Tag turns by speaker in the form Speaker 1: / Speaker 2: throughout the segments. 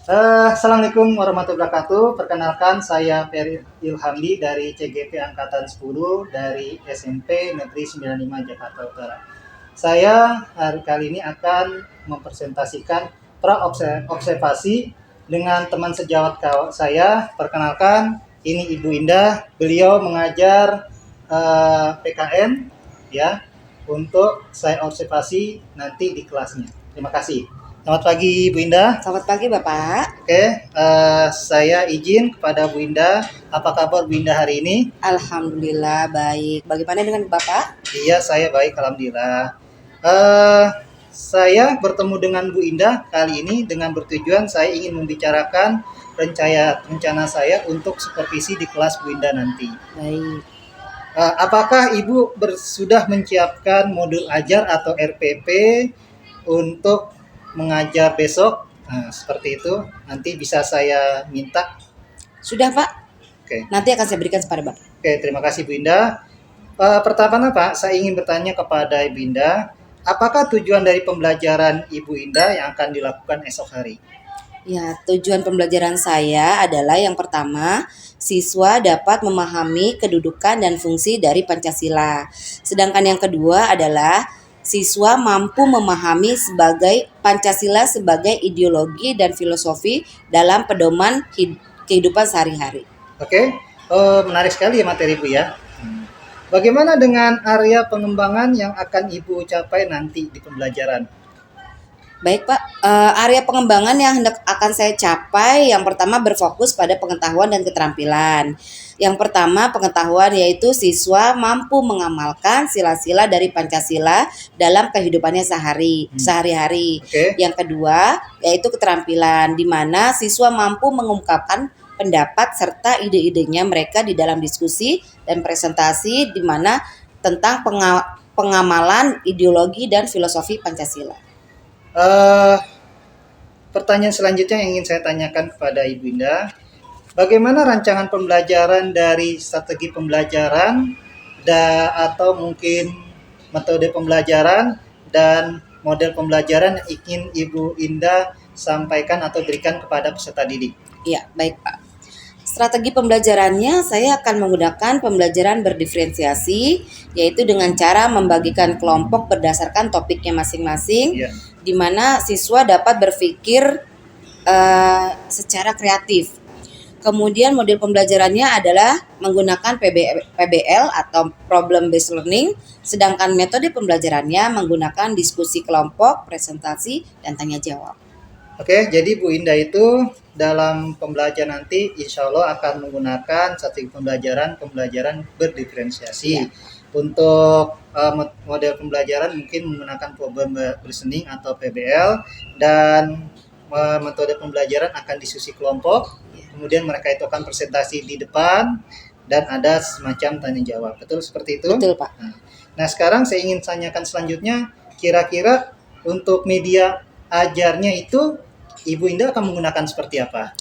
Speaker 1: Assalamualaikum warahmatullahi wabarakatuh. Perkenalkan, saya Ferry Ilhamdi dari CGP Angkatan 10 dari SMP Negeri 95 Jakarta Utara. Saya hari kali ini akan mempresentasikan observasi dengan teman sejawat saya. Perkenalkan, ini Ibu Indah. Beliau mengajar PKN ya untuk saya observasi nanti di kelasnya. Terima kasih. Selamat pagi, Bu Indah.
Speaker 2: Selamat pagi Bapak.
Speaker 1: Oke, saya izin kepada Bu Indah. Apa kabar Bu Indah hari ini?
Speaker 2: Alhamdulillah baik. Bagaimana dengan Bapak?
Speaker 1: Iya, saya baik, alhamdulillah. Eh, saya bertemu dengan Bu Indah kali ini dengan bertujuan saya ingin membicarakan rencana saya untuk supervisi di kelas Bu Indah nanti.
Speaker 2: Baik.
Speaker 1: Apakah Ibu sudah menyiapkan modul ajar atau RPP untuk mengajar besok? Nah, seperti itu. Nanti bisa saya minta.
Speaker 2: Sudah Pak?
Speaker 1: Oke.
Speaker 2: Nanti akan saya berikan kepada Bapak.
Speaker 1: Oke, terima kasih Bu Indah. Pertama Pak, saya ingin bertanya kepada Ibu Indah, apakah tujuan dari pembelajaran Ibu Indah yang akan dilakukan esok hari?
Speaker 2: Ya, tujuan pembelajaran saya adalah yang pertama, siswa dapat memahami kedudukan dan fungsi dari Pancasila. Sedangkan yang kedua adalah siswa mampu memahami sebagai Pancasila sebagai ideologi dan filosofi dalam pedoman kehidupan sehari-hari.
Speaker 1: Oke, menarik sekali ya materi Bu ya. Bagaimana dengan area pengembangan yang akan Ibu capai nanti di pembelajaran?
Speaker 2: Baik Pak, area pengembangan yang hendak akan saya capai yang pertama berfokus pada pengetahuan dan keterampilan. Yang pertama pengetahuan yaitu siswa mampu mengamalkan sila-sila dari Pancasila dalam kehidupannya sehari-hari.
Speaker 1: Oke.
Speaker 2: Yang kedua yaitu keterampilan di mana siswa mampu mengungkapkan pendapat serta ide-idenya mereka di dalam diskusi dan presentasi di mana tentang pengamalan ideologi dan filosofi Pancasila.
Speaker 1: Pertanyaan selanjutnya yang ingin saya tanyakan kepada Ibu Indah, bagaimana rancangan pembelajaran dari strategi pembelajaran atau mungkin metode pembelajaran dan model pembelajaran yang ingin Ibu Indah sampaikan atau berikan kepada peserta didik?
Speaker 2: Iya, baik Pak. Strategi pembelajarannya saya akan menggunakan pembelajaran berdiferensiasi, yaitu dengan cara membagikan kelompok berdasarkan topiknya masing-masing,
Speaker 1: Iya.
Speaker 2: di mana siswa dapat berpikir secara kreatif. Kemudian model pembelajarannya adalah menggunakan PBL atau Problem Based Learning, sedangkan metode pembelajarannya menggunakan diskusi kelompok, presentasi, dan tanya jawab.
Speaker 1: Oke, jadi Bu Indah itu dalam pembelajaran nanti insya Allah akan menggunakan strategi pembelajaran berdiferensiasi.
Speaker 2: Ya.
Speaker 1: Untuk model pembelajaran mungkin menggunakan problem listening atau PBL, dan metode pembelajaran akan diskusi kelompok. Kemudian mereka itu akan presentasi di depan dan ada semacam tanya jawab. Betul seperti itu?
Speaker 2: Betul Pak.
Speaker 1: Nah, sekarang saya ingin tanyakan selanjutnya, kira-kira untuk media ajarnya itu Ibu Indah akan menggunakan seperti apa?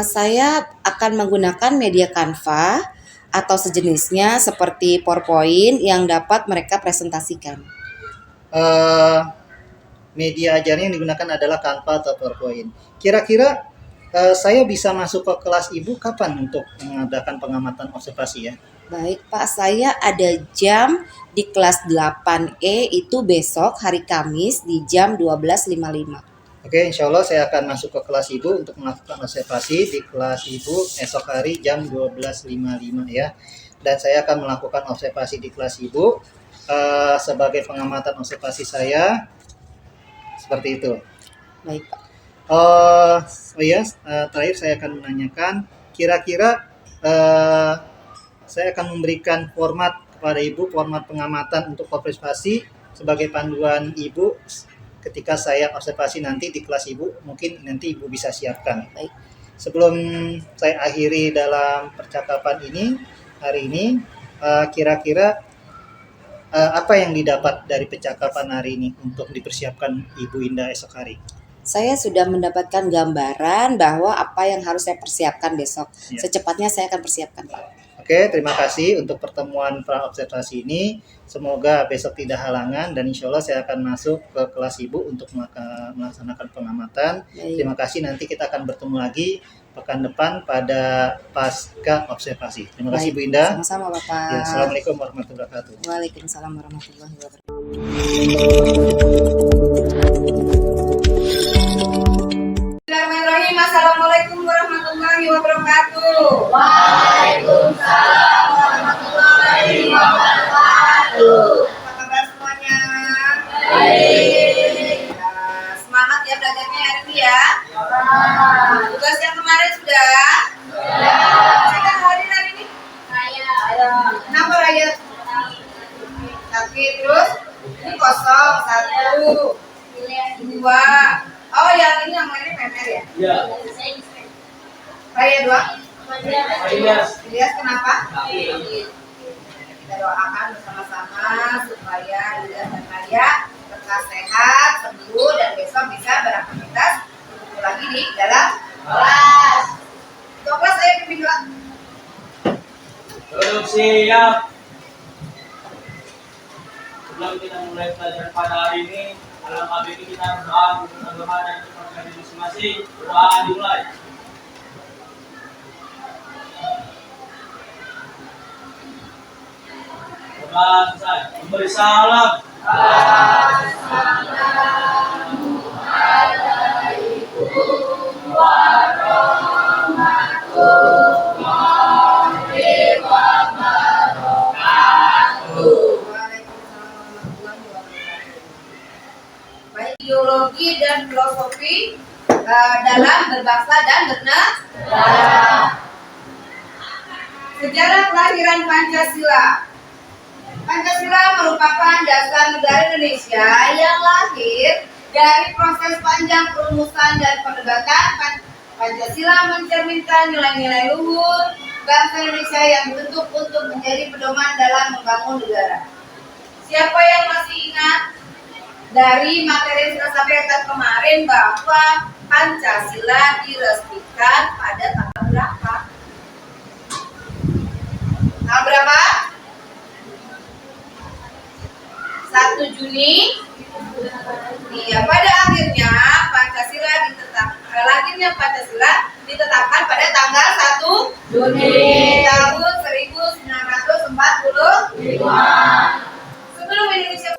Speaker 2: Saya akan menggunakan media Canva atau sejenisnya seperti PowerPoint yang dapat mereka presentasikan.
Speaker 1: Media ajarnya yang digunakan adalah Canva atau PowerPoint. Kira-kira saya bisa masuk ke kelas Ibu kapan untuk mengadakan pengamatan observasi ya?
Speaker 2: Baik Pak, saya ada jam di kelas 8E itu besok hari Kamis di jam 12.55.
Speaker 1: Oke, insya Allah saya akan masuk ke kelas Ibu untuk melakukan observasi di kelas Ibu esok hari jam 12.55 ya. Dan saya akan melakukan observasi di kelas Ibu sebagai pengamatan observasi saya. Seperti itu.
Speaker 2: Baik Pak.
Speaker 1: Terakhir saya akan menanyakan, kira-kira saya akan memberikan format kepada Ibu, format pengamatan untuk observasi sebagai panduan Ibu ketika saya observasi nanti di kelas Ibu, mungkin nanti Ibu bisa siapkan.
Speaker 2: Baik.
Speaker 1: Sebelum saya akhiri dalam percakapan ini, hari ini, kira-kira apa yang didapat dari percakapan hari ini untuk dipersiapkan Ibu Indah esok hari?
Speaker 2: Saya sudah mendapatkan gambaran bahwa apa yang harus saya persiapkan besok.
Speaker 1: Ya.
Speaker 2: Secepatnya saya akan persiapkan Pak.
Speaker 1: Oke, terima kasih untuk pertemuan pra-observasi ini. Semoga besok tidak halangan dan insya Allah saya akan masuk ke kelas Ibu untuk melaksanakan pengamatan.
Speaker 2: Baik.
Speaker 1: Terima kasih, nanti kita akan bertemu lagi pekan depan pada pasca observasi. Terima kasih Bu Indah.
Speaker 2: Sama-sama Bapak.
Speaker 1: Ya, Assalamualaikum warahmatullahi wabarakatuh.
Speaker 2: Waalaikumsalam warahmatullahi wabarakatuh.
Speaker 3: Bismillahirrahmanirrahim. Assalamualaikum warahmatullahi wabarakatuh.
Speaker 4: Waalaikumsalam warahmatullahi wabarakatuh.
Speaker 3: Apa kabar semuanya?
Speaker 4: Baik.
Speaker 3: Ya, semangat ya belajarnya hari ini ya. Tugas yang kemarin sudah? Siapa hadir hari ini?
Speaker 4: Saya.
Speaker 3: Kenapa Raya? Sakit terus? Ini kosong. 1, 2. Oh yang ini yang lainnya PMR ya?
Speaker 4: Ya.
Speaker 3: Raya 2.
Speaker 4: Ilyas.
Speaker 3: Ilyas kenapa? Kita doakan bersama-sama supaya Ilyas dan Raya tetap sehat, sembuh, dan besok bisa beraktivitas lagi di dalam kelas. Ketua kelas saya pimpin doa.
Speaker 4: Duduk siap. Sebelum kita mulai pelajaran pada hari ini, alangkah baiknya kita berdoa untuk agama dan keluarga masing-masing. Doa dimulai. Doa selesai. Memberi salam.
Speaker 3: Baik, ideologi dan filosofi dalam berbangsa dan bernegara. Sejarah kelahiran Pancasila. Pancasila merupakan dasar negara Indonesia yang lahir dari proses panjang perumusan dan perdebatan. Pancasila mencerminkan nilai-nilai luhur bangsa Indonesia yang dibentuk untuk menjadi pedoman dalam membangun negara. Siapa yang masih ingat dari materi yang sudah sampaikan kemarin bahwa Pancasila diresmikan pada tanggal berapa? Tanggal berapa? 1 Juni. Iya, pada akhirnya lahirnya Pancasila ditetapkan pada tanggal 1 Juni tahun 1945. Sebelum Indonesia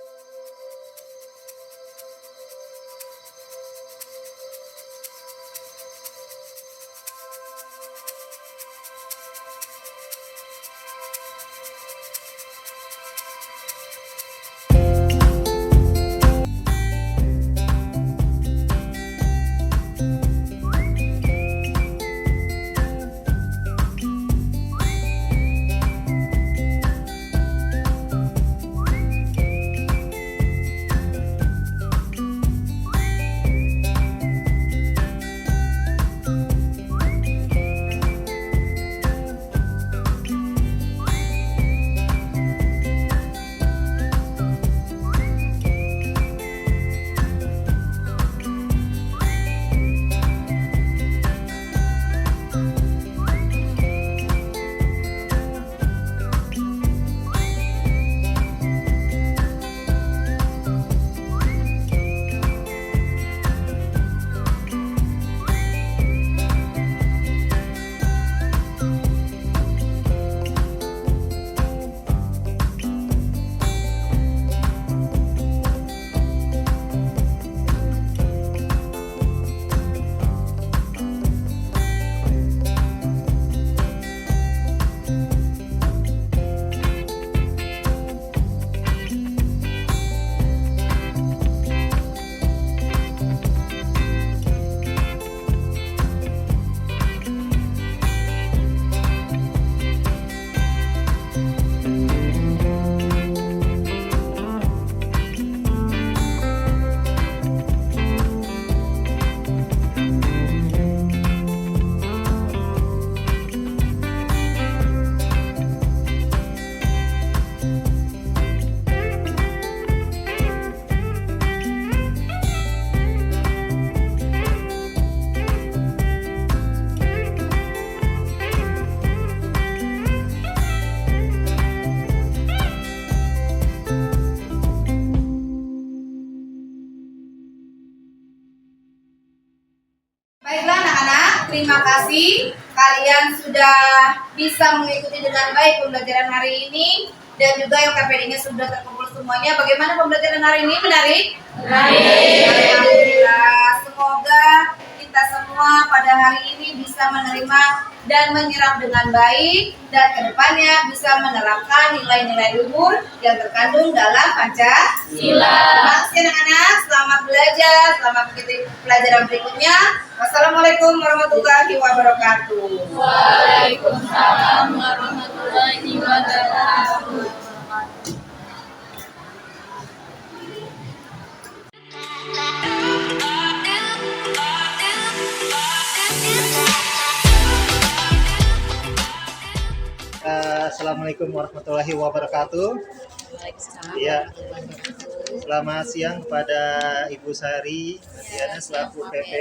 Speaker 3: terima kasih kalian sudah bisa mengikuti dengan baik pembelajaran hari ini dan juga yang KPD-nya sudah terkumpul semuanya. Bagaimana pembelajaran hari ini? Menarik? Menarik. Alhamdulillah. Semoga kita semua pada hari ini bisa menerima dan menyerap dengan baik dan kedepannya bisa menerapkan nilai-nilai luhur yang terkandung dalam Pancasila. Terima kasih anak-anak, selamat belajar, selamat mengikuti pelajaran berikutnya. Wassalamualaikum warahmatullahi wabarakatuh.
Speaker 5: Waalaikumsalam warahmatullahi wabarakatuh.
Speaker 1: Assalamualaikum warahmatullahi wabarakatuh. Ya, selamat siang kepada Ibu Sari, Diana selaku PP.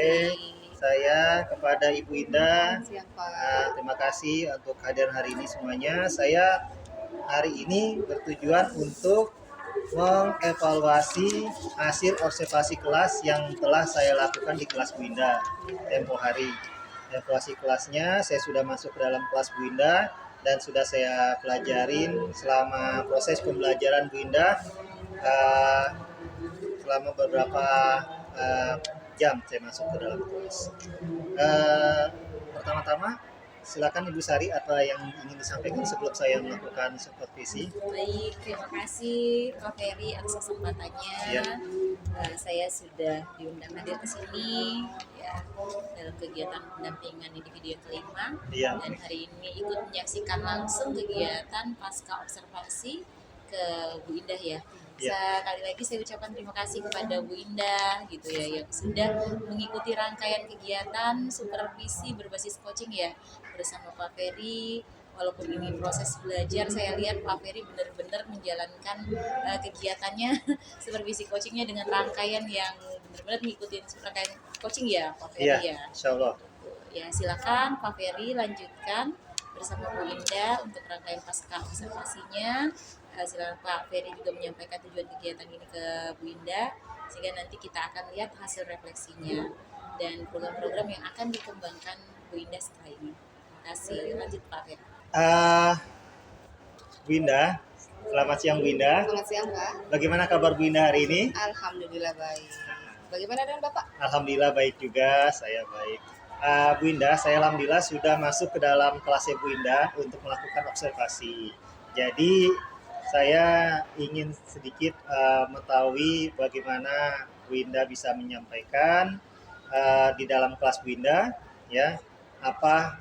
Speaker 1: Saya kepada Ibu Indah. Terima kasih untuk kehadiran hari ini semuanya. Saya hari ini bertujuan untuk mengevaluasi hasil observasi kelas yang telah saya lakukan di kelas Bu Indah tempo hari. Evaluasi kelasnya saya sudah masuk ke dalam kelas Bu Indah dan sudah saya pelajarin selama proses pembelajaran Bu Indah selama beberapa jam saya masuk ke dalam kelas. Pertama-tama silakan Ibu Sari apa yang ingin disampaikan sebelum saya melakukan supervisi.
Speaker 5: Baik, terima kasih Prof. Ferry atas kesempatannya.
Speaker 1: Ya.
Speaker 5: Saya sudah diundang hadir ke sini ya dalam kegiatan pendampingan individu yang kelima.
Speaker 1: Ya.
Speaker 5: Dan hari ini ikut menyaksikan langsung kegiatan pasca observasi ke Bu Indah ya. Sekali lagi saya ucapkan terima kasih kepada Bu Indah gitu ya yang sudah mengikuti rangkaian kegiatan supervisi berbasis coaching ya bersama Pak Ferry. Walaupun ini proses belajar, saya lihat Pak Ferry benar-benar menjalankan kegiatannya supervisi coachingnya dengan rangkaian yang benar-benar mengikuti rangkaian coaching ya Pak Ferry ya.
Speaker 1: Insya Allah.
Speaker 5: Ya silakan Pak Ferry lanjutkan bersama Bu Indah untuk rangkaian pasca observasinya. Silakan Pak Ferry juga menyampaikan tujuan kegiatan ini ke Bu Indah sehingga nanti kita akan lihat hasil refleksinya dan program-program yang akan dikembangkan Bu Indah setelah ini. Terima kasih. Lanjut Pak Ferry.
Speaker 1: Bu Indah, selamat siang Bu Indah.
Speaker 2: Selamat siang Pak.
Speaker 1: Bagaimana kabar Bu Indah hari ini?
Speaker 2: Alhamdulillah baik. Bagaimana dengan Bapak?
Speaker 1: Alhamdulillah baik juga, saya baik. Bu Indah, saya alhamdulillah sudah masuk ke dalam kelasnya Bu Indah untuk melakukan observasi. Jadi saya ingin sedikit mengetahui bagaimana Bu Indah bisa menyampaikan di dalam kelas Bu Indah, ya apa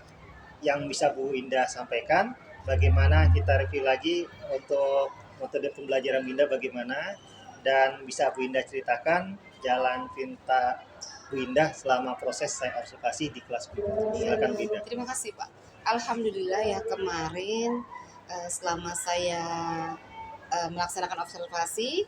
Speaker 1: yang bisa Bu Indah sampaikan, bagaimana kita review lagi untuk metode pembelajaran Bu Indah bagaimana, dan bisa Bu Indah ceritakan jalan pinta Bu Indah selama proses saya observasi di kelas Bu Indah. Silakan Bu Indah.
Speaker 2: Terima kasih Pak. Alhamdulillah ya kemarin selama saya melaksanakan observasi,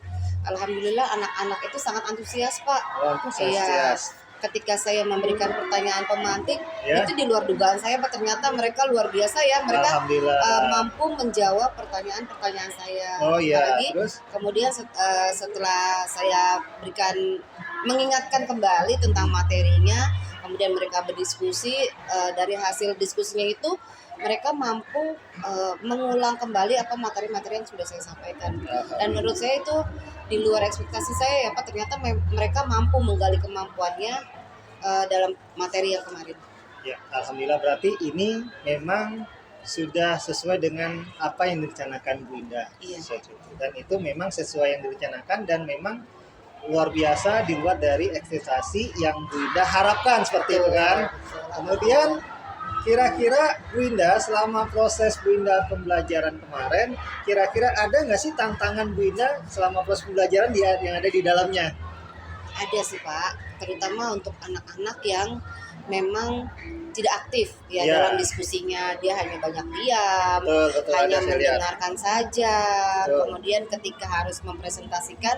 Speaker 2: alhamdulillah anak-anak itu sangat antusias Pak.
Speaker 1: Oh, antusias.
Speaker 2: Ketika saya memberikan pertanyaan pemantik,
Speaker 1: Ya.
Speaker 2: itu di luar dugaan saya Pak. Ternyata mereka luar biasa ya. Mereka
Speaker 1: Alhamdulillah.
Speaker 2: mampu menjawab pertanyaan-pertanyaan saya.
Speaker 1: Oh iya,
Speaker 2: Apalagi
Speaker 1: terus?
Speaker 2: kemudian setelah saya mengingatkan kembali tentang materinya, kemudian mereka berdiskusi, dari hasil diskusinya itu mereka mampu mengulang kembali apa materi-materi yang sudah saya sampaikan. Dan menurut saya itu di luar ekspektasi saya ya Pak, ternyata mereka mampu menggali kemampuannya dalam materi yang kemarin.
Speaker 1: Ya, alhamdulillah berarti ini memang sudah sesuai dengan apa yang direncanakan Bu Indah.
Speaker 2: Iya.
Speaker 1: Dan itu memang sesuai yang direncanakan dan memang luar biasa di luar dari ekspektasi yang Bu Indah harapkan seperti itu kan. Kemudian kira-kira Bu Indah selama proses Bu Indah pembelajaran kemarin, kira-kira ada nggak sih tantangan Bu Indah selama proses pembelajaran yang ada di dalamnya?
Speaker 2: Ada sih Pak, terutama untuk anak-anak yang memang tidak aktif ya
Speaker 1: Ya.
Speaker 2: dalam diskusinya, dia hanya banyak diam,
Speaker 1: Betul,
Speaker 2: hanya
Speaker 1: ada saya lihat.
Speaker 2: mendengarkan saja.
Speaker 1: Betul.
Speaker 2: Kemudian ketika harus mempresentasikan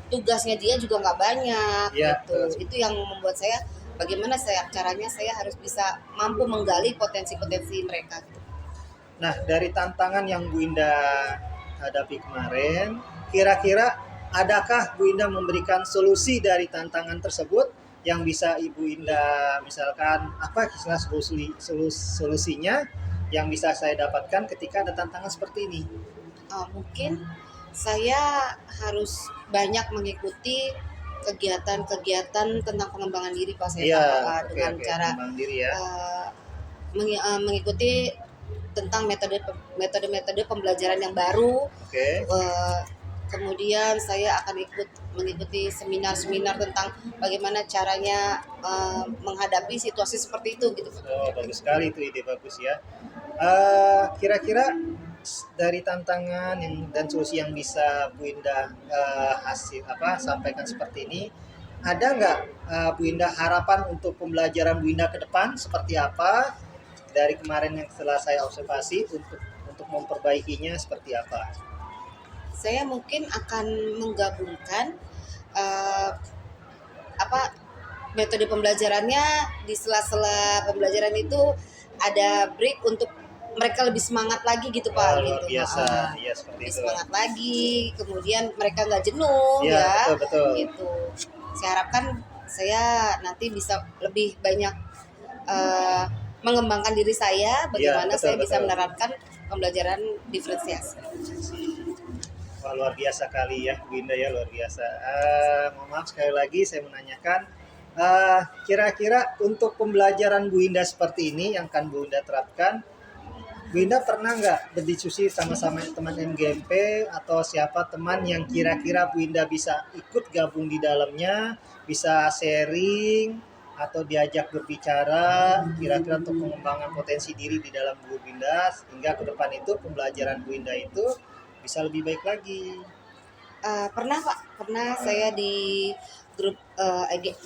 Speaker 2: tugasnya dia juga nggak banyak
Speaker 1: Ya,
Speaker 2: gitu. Itu yang membuat saya bagaimana caranya saya harus bisa mampu menggali potensi-potensi mereka gitu.
Speaker 1: Nah, dari tantangan yang Bu Indah hadapi kemarin, kira-kira adakah Bu Indah memberikan solusi dari tantangan tersebut yang bisa Ibu Indah misalkan apa istilah solusinya yang bisa saya dapatkan ketika ada tantangan seperti ini?
Speaker 2: Mungkin saya harus banyak mengikuti kegiatan-kegiatan tentang pengembangan diri Pak saya
Speaker 1: Iya, oke,
Speaker 2: dengan
Speaker 1: oke,
Speaker 2: cara
Speaker 1: kembang diri ya.
Speaker 2: mengikuti tentang metode-metode pembelajaran yang baru.
Speaker 1: Oke.
Speaker 2: Kemudian saya akan mengikuti seminar-seminar tentang bagaimana caranya menghadapi situasi seperti itu gitu Pak.
Speaker 1: Oh, bagus sekali itu, ide bagus ya. Kira-kira dari tantangan dan solusi yang bisa Bu Indah sampaikan seperti ini, ada nggak Bu Indah harapan untuk pembelajaran Bu Indah ke depan seperti apa dari kemarin yang setelah saya observasi untuk memperbaikinya seperti apa?
Speaker 2: Saya mungkin akan menggabungkan metode pembelajarannya di sela-sela pembelajaran itu ada break untuk mereka lebih semangat lagi gitu Pak.
Speaker 1: Luar
Speaker 2: gitu.
Speaker 1: biasa, ya seperti
Speaker 2: Lebih
Speaker 1: itu.
Speaker 2: semangat lagi, kemudian mereka nggak jenuh
Speaker 1: Ya,
Speaker 2: ya.
Speaker 1: betul.
Speaker 2: Gitu. Saya harapkan saya nanti bisa lebih banyak mengembangkan diri saya, bagaimana
Speaker 1: betul,
Speaker 2: saya bisa
Speaker 1: betul.
Speaker 2: menerapkan pembelajaran diferensiasi.
Speaker 1: Wah, luar biasa kali ya Bu Indah ya, luar biasa. Mohon maaf sekali lagi saya menanyakan, kira-kira untuk pembelajaran Bu Indah seperti ini yang akan Bu Indah terapkan, Bu Indah pernah nggak berdiskusi sama-sama teman MGMP atau siapa teman yang kira-kira Bu Indah bisa ikut gabung di dalamnya, bisa sharing atau diajak berbicara kira-kira untuk pengembangan potensi diri di dalam Bu Indah sehingga ke depan itu pembelajaran Bu Indah itu bisa lebih baik lagi.
Speaker 2: Pernah Pak, pernah saya di grup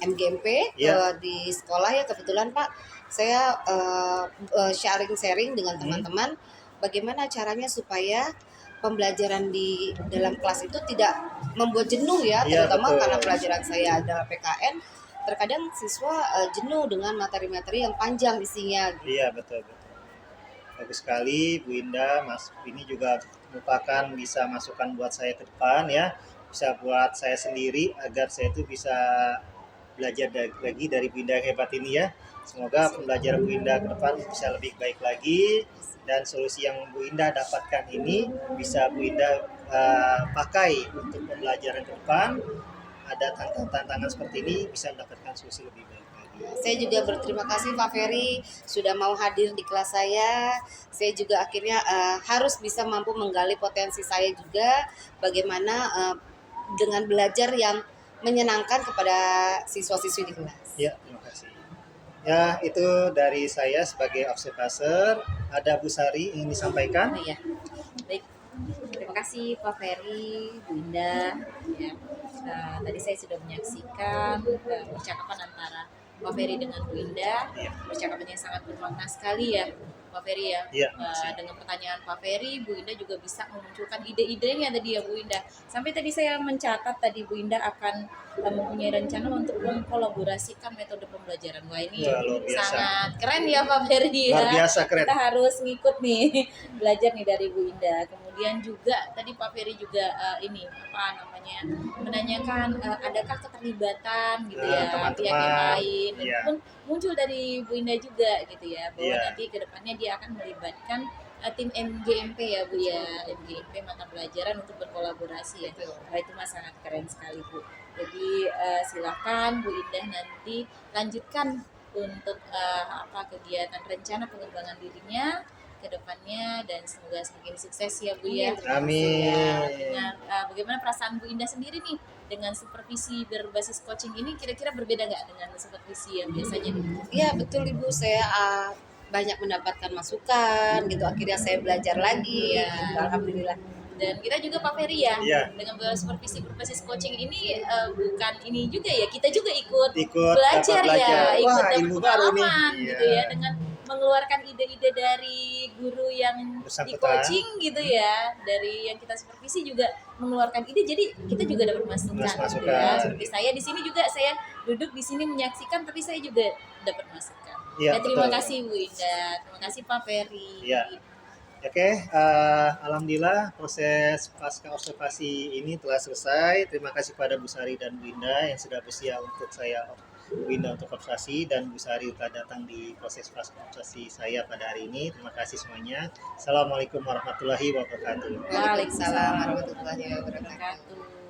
Speaker 2: MGMP
Speaker 1: Ya.
Speaker 2: di sekolah ya kebetulan Pak, saya sharing dengan teman-teman bagaimana caranya supaya pembelajaran di dalam kelas itu tidak membuat jenuh ya,
Speaker 1: Iya,
Speaker 2: terutama
Speaker 1: betul.
Speaker 2: karena pelajaran saya adalah PKN, terkadang siswa jenuh dengan materi-materi yang panjang isinya.
Speaker 1: Iya, betul. Bagus sekali Bu Indah, Mas. Ini juga merupakan bisa masukan buat saya ke depan ya. Bisa buat saya sendiri agar saya itu bisa belajar lagi dari Bu Indah yang hebat ini ya. Semoga pembelajaran Bu Indah ke depan bisa lebih baik lagi dan solusi yang Bu Indah dapatkan ini bisa Bu Indah pakai untuk pembelajaran ke depan. Ada tantangan seperti ini bisa mendapatkan solusi lebih baik lagi.
Speaker 2: Saya juga berterima kasih Pak Ferry sudah mau hadir di kelas saya. Saya juga akhirnya harus bisa mampu menggali potensi saya juga bagaimana dengan belajar yang menyenangkan kepada siswa-siswi di kelas.
Speaker 1: Ya, terima kasih. Ya, itu dari saya sebagai observator. Ada Bu Sari ingin disampaikan?
Speaker 5: Oh iya, baik. Terima kasih Pak Ferry, Bu Indah. Ya, tadi saya sudah menyaksikan percakapan antara Pak Ferry dengan Bu Indah.
Speaker 1: Iya.
Speaker 5: Percakapan yang sangat bermakna sekali ya, Pak Ferry ya.
Speaker 1: Iya, makasih.
Speaker 5: Dengan pertanyaan Pak Ferry, Bu Indah juga bisa memunculkan ide-idenya tadi ya Bu Indah. Sampai tadi saya mencatat tadi Bu Indah akan mempunyai rencana untuk mengkolaborasikan metode pembelajaran. Wah ini
Speaker 1: Wah, luar biasa.
Speaker 5: sangat keren ya Pak Ferry ya.
Speaker 1: Luar biasa keren.
Speaker 5: Kita harus ngikut nih, belajar nih dari Bu Indah. Kemudian juga tadi Pak Ferry juga menanyakan adakah keterlibatan gitu ya
Speaker 1: Teman-teman.
Speaker 5: pihak yang lain dan
Speaker 1: Iya.
Speaker 5: pun muncul dari Bu Indah juga gitu ya bahwa
Speaker 1: Iya.
Speaker 5: nanti kedepannya dia akan melibatkan tim MGMP ya Bu ya, MGMP mata pelajaran untuk berkolaborasi ya. Nah, itu mah sangat keren sekali Bu. Jadi silakan Bu Indah nanti lanjutkan untuk kegiatan rencana pengembangan dirinya ke depannya dan semoga semakin sukses ya Bu ya.
Speaker 1: Amin.
Speaker 5: Ya, dengan bagaimana perasaan Bu Indah sendiri nih dengan supervisi berbasis coaching ini kira-kira berbeda nggak dengan supervisi yang biasanya nih?
Speaker 2: Iya betul Ibu, saya banyak mendapatkan masukan gitu, akhirnya saya belajar lagi.
Speaker 5: Iya.
Speaker 2: Gitu, alhamdulillah.
Speaker 5: Dan kita juga Pak Ferry ya,
Speaker 1: Iya.
Speaker 5: dengan supervisi berbasis coaching ini bukan ini juga ya, kita juga ikut
Speaker 1: dapat
Speaker 5: belajar
Speaker 1: belajar.
Speaker 5: ya, ikut
Speaker 1: Wah,
Speaker 5: dapat
Speaker 1: ilmu baru nih.
Speaker 5: pengalaman
Speaker 1: Iya.
Speaker 5: gitu ya, dengan mengeluarkan ide-ide dari guru yang di
Speaker 1: Bersangkutan.
Speaker 5: coaching gitu ya, dari yang kita supervisi juga mengeluarkan ide, jadi kita juga dapat masukan gitu
Speaker 1: Masukan.
Speaker 5: ya. Seperti saya di sini juga, saya duduk di sini menyaksikan, tapi saya juga dapat masukan.
Speaker 1: Iya,
Speaker 5: Terima
Speaker 1: betul.
Speaker 5: kasih Bu Indah, terima kasih Pak Ferry.
Speaker 1: Iya. Oke, alhamdulillah proses pasca observasi ini telah selesai. Terima kasih pada Bu Sari dan Bu Indah yang sudah bersedia untuk saya Bu Indah untuk observasi dan Bu Sari telah datang di proses observasi saya pada hari ini. Terima kasih semuanya. Assalamualaikum warahmatullahi wabarakatuh.
Speaker 3: Waalaikumsalam warahmatullahi wabarakatuh.
Speaker 5: wabarakatuh.